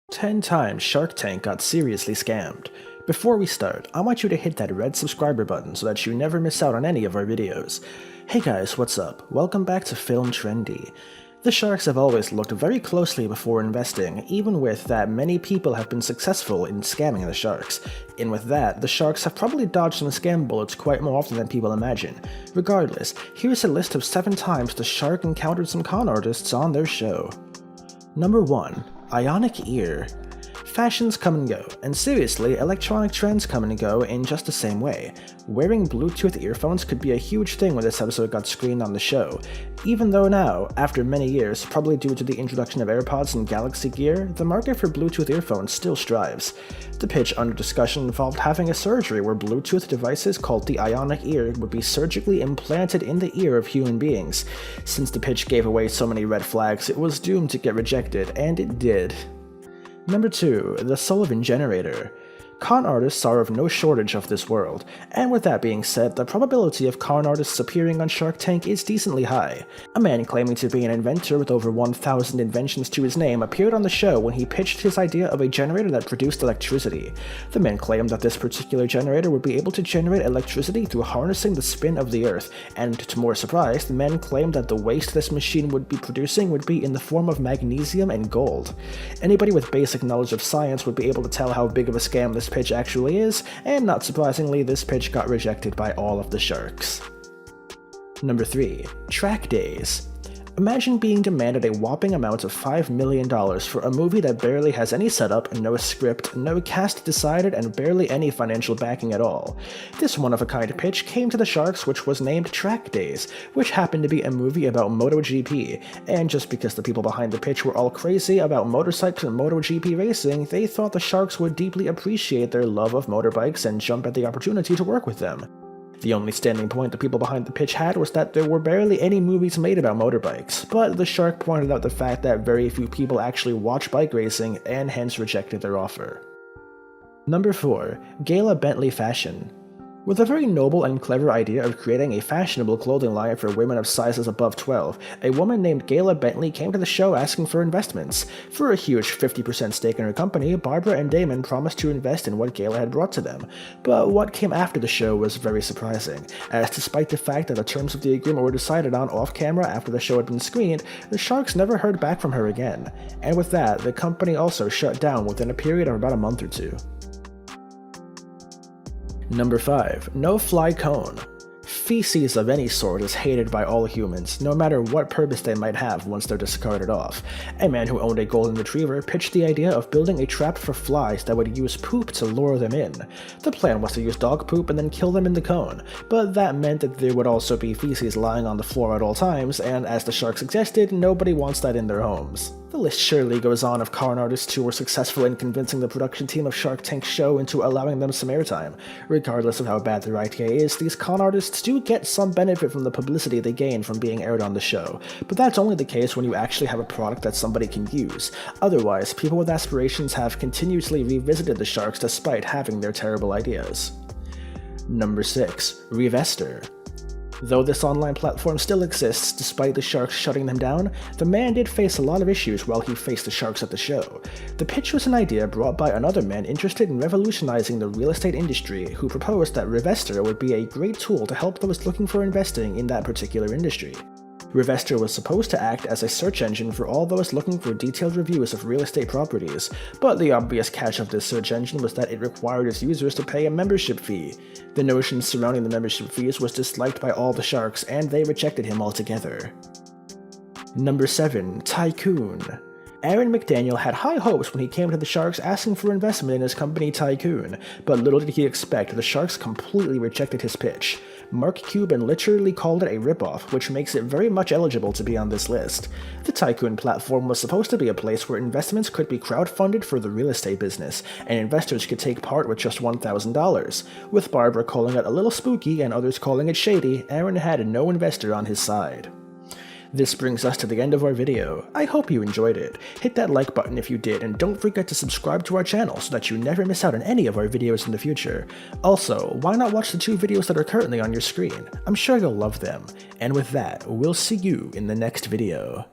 10 times Shark Tank got seriously scammed. Before we start, I want you to hit that red subscriber button so that you never miss out on any of our videos. Hey guys, what's up? Welcome back to Film Trendy. The sharks have always looked very closely before investing, even with that many people have been successful in scamming the sharks. And with that, the sharks have probably dodged some scam bullets quite more often than people imagine. Regardless, here's a list of 7 times the shark encountered some con artists on their show. Number 1. Ionic Ear. Fashions come and go, and seriously, electronic trends come and go in just the same way. Wearing Bluetooth earphones could be a huge thing when this episode got screened on the show, even though now, after many years, probably due to the introduction of AirPods and Galaxy Gear, the market for Bluetooth earphones still strives. The pitch under discussion involved having a surgery where Bluetooth devices called the Ionic Ear would be surgically implanted in the ear of human beings. Since the pitch gave away so many red flags, it was doomed to get rejected, and it did. Number 2. The Sullivan Generator. Con artists are of no shortage of this world, and with that being said, the probability of con artists appearing on Shark Tank is decently high. A man claiming to be an inventor with over 1,000 inventions to his name appeared on the show when he pitched his idea of a generator that produced electricity. The man claimed that this particular generator would be able to generate electricity through harnessing the spin of the Earth, and to more surprise, the man claimed that the waste this machine would be producing would be in the form of magnesium and gold. Anybody with basic knowledge of science would be able to tell how big of a scam this pitch actually is, and not surprisingly, this pitch got rejected by all of the sharks. Number 3. Track days. Imagine being demanded a whopping amount of $5 million for a movie that barely has any setup, no script, no cast decided, and barely any financial backing at all. This one-of-a-kind pitch came to the sharks, which was named Track Days, which happened to be a movie about MotoGP, and just because the people behind the pitch were all crazy about motorcycles and MotoGP racing, they thought the sharks would deeply appreciate their love of motorbikes and jump at the opportunity to work with them. The only standing point the people behind the pitch had was that there were barely any movies made about motorbikes, but the shark pointed out the fact that very few people actually watch bike racing and hence rejected their offer. Number 4. Gayla Bentley Fashion. With a very noble and clever idea of creating a fashionable clothing line for women of sizes above 12, a woman named Gayla Bentley came to the show asking for investments. For a huge 50% stake in her company, Barbara and Damon promised to invest in what Gayla had brought to them. But what came after the show was very surprising, as despite the fact that the terms of the agreement were decided on off-camera after the show had been screened, the sharks never heard back from her again. And with that, the company also shut down within a period of about a month or two. Number 5. No-Fly Cone. Feces of any sort is hated by all humans, no matter what purpose they might have once they're discarded off. A man who owned a golden retriever pitched the idea of building a trap for flies that would use poop to lure them in. The plan was to use dog poop and then kill them in the cone, but that meant that there would also be feces lying on the floor at all times, and as the shark suggested, nobody wants that in their homes. The list surely goes on of con artists who were successful in convincing the production team of Shark Tank's show into allowing them some airtime. Regardless of how bad their idea is, these con artists do get some benefit from the publicity they gain from being aired on the show, but that's only the case when you actually have a product that somebody can use. Otherwise, people with aspirations have continuously revisited the sharks despite having their terrible ideas. Number 6. Revestor. Though this online platform still exists despite the sharks shutting them down, the man did face a lot of issues while he faced the sharks at the show. The pitch was an idea brought by another man interested in revolutionizing the real estate industry who proposed that Revestor would be a great tool to help those looking for investing in that particular industry. Revestor was supposed to act as a search engine for all those looking for detailed reviews of real estate properties, but the obvious catch of this search engine was that it required its users to pay a membership fee. The notion surrounding the membership fees was disliked by all the sharks, and they rejected him altogether. Number 7. Tycoon. Aaron McDaniel had high hopes when he came to the sharks asking for investment in his company Tycoon, but little did he expect the sharks completely rejected his pitch. Mark Cuban literally called it a ripoff, which makes it very much eligible to be on this list. The Tycoon platform was supposed to be a place where investments could be crowdfunded for the real estate business, and investors could take part with just $1,000. With Barbara calling it a little spooky and others calling it shady, Aaron had no investor on his side. This brings us to the end of our video. I hope you enjoyed it. Hit that like button if you did, and don't forget to subscribe to our channel so that you never miss out on any of our videos in the future. Also, why not watch the 2 videos that are currently on your screen? I'm sure you'll love them. And with that, we'll see you in the next video.